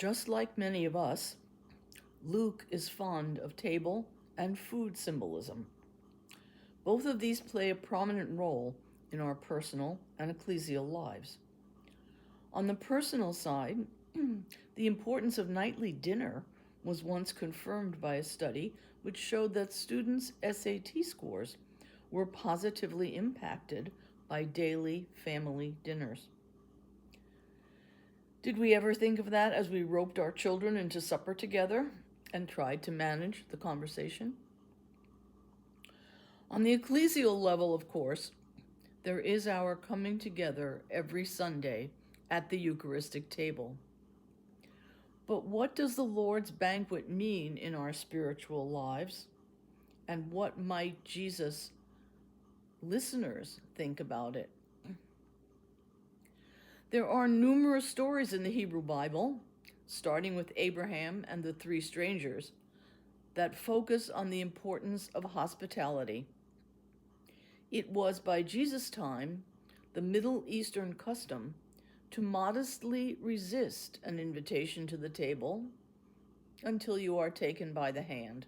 Just like many of us, Luke is fond of table and food symbolism. Both of these play a prominent role in our personal and ecclesial lives. On the personal side, the importance of nightly dinner was once confirmed by a study which showed that students' SAT scores were positively impacted by daily family dinners. Did we ever think of that as we roped our children into supper together and tried to manage the conversation? On the ecclesial level, of course, there is our coming together every Sunday at the Eucharistic table. But what does the Lord's banquet mean in our spiritual lives? And what might Jesus' listeners think about it? There are numerous stories in the Hebrew Bible, starting with Abraham and the three strangers, that focus on the importance of hospitality. It was by Jesus' time the Middle Eastern custom to modestly resist an invitation to the table until you are taken by the hand.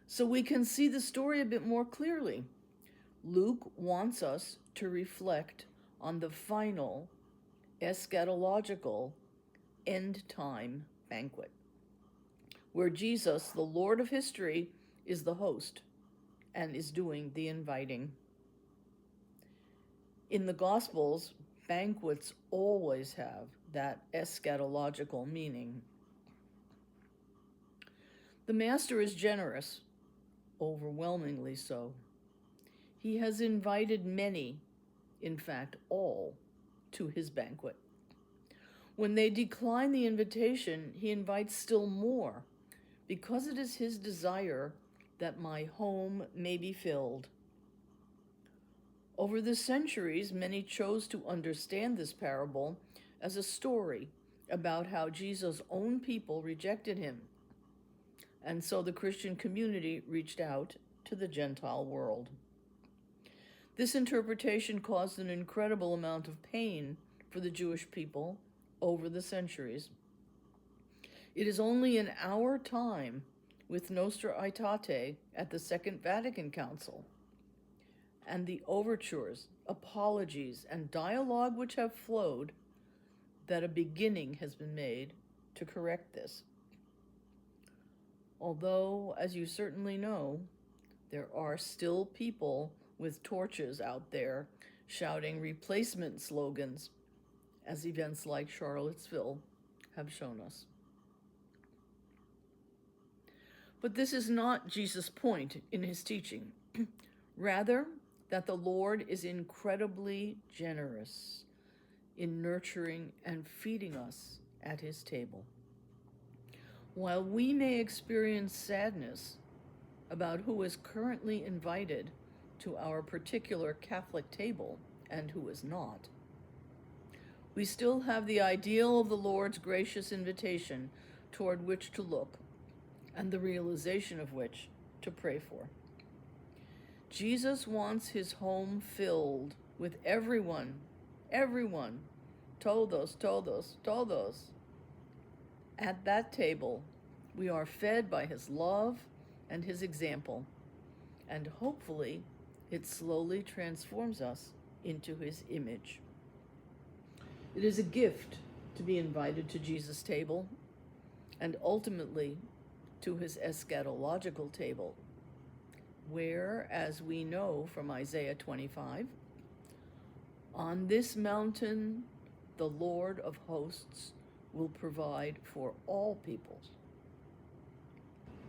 So we can see the story a bit more clearly. Luke wants us to reflect on the final eschatological end-time banquet, where Jesus, the Lord of history, is the host and is doing the inviting. In the Gospels, banquets always have that eschatological meaning. The Master is generous, overwhelmingly so. He has invited many, in fact all, to his banquet. When they decline the invitation, he invites still more, because it is his desire that my home may be filled. Over the centuries, many chose to understand this parable as a story about how Jesus' own people rejected him, and so the Christian community reached out to the Gentile world. This interpretation caused an incredible amount of pain for the Jewish people over the centuries. It is only in our time, with Nostra Aetate at the Second Vatican Council, and the overtures, apologies, and dialogue which have flowed, that a beginning has been made to correct this. Although, as you certainly know, there are still people with torches out there shouting replacement slogans, as events like Charlottesville have shown us. But this is not Jesus' point in his teaching. Rather, that the Lord is incredibly generous in nurturing and feeding us at his table. While we may experience sadness about who is currently invited to our particular Catholic table and who is not, we still have the ideal of the Lord's gracious invitation toward which to look, and the realization of which to pray for. Jesus wants his home filled with everyone, todos. At that table, we are fed by his love and his example, and hopefully it slowly transforms us into his image. It is a gift to be invited to Jesus' table, and ultimately to his eschatological table, where, as we know from Isaiah 25, on this mountain the Lord of hosts will provide for all peoples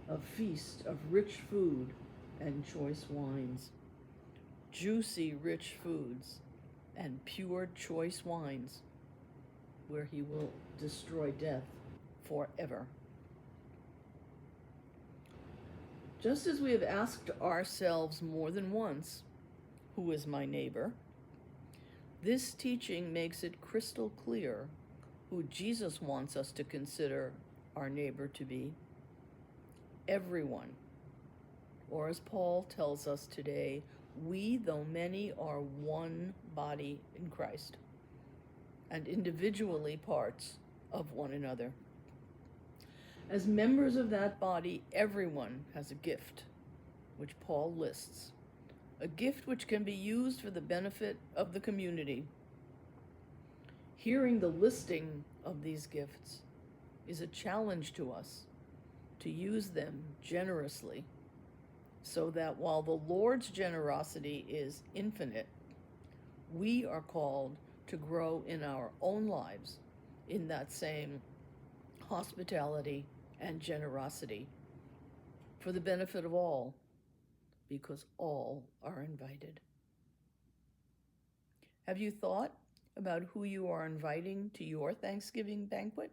a feast of rich food and choice wines, juicy rich foods and pure choice wines, where he will destroy death forever. Just as we have asked ourselves more than once, who is my neighbor? This teaching makes it crystal clear who Jesus wants us to consider our neighbor to be. Everyone. Or as Paul tells us today, we, though many, are one body in Christ, and individually parts of one another. As members of that body, everyone has a gift, which Paul lists, a gift which can be used for the benefit of the community. Hearing the listing of these gifts is a challenge to us to use them generously, so that while the Lord's generosity is infinite, we are called to grow in our own lives in that same hospitality and generosity for the benefit of all, because all are invited. Have you thought about who you are inviting to your Thanksgiving banquet?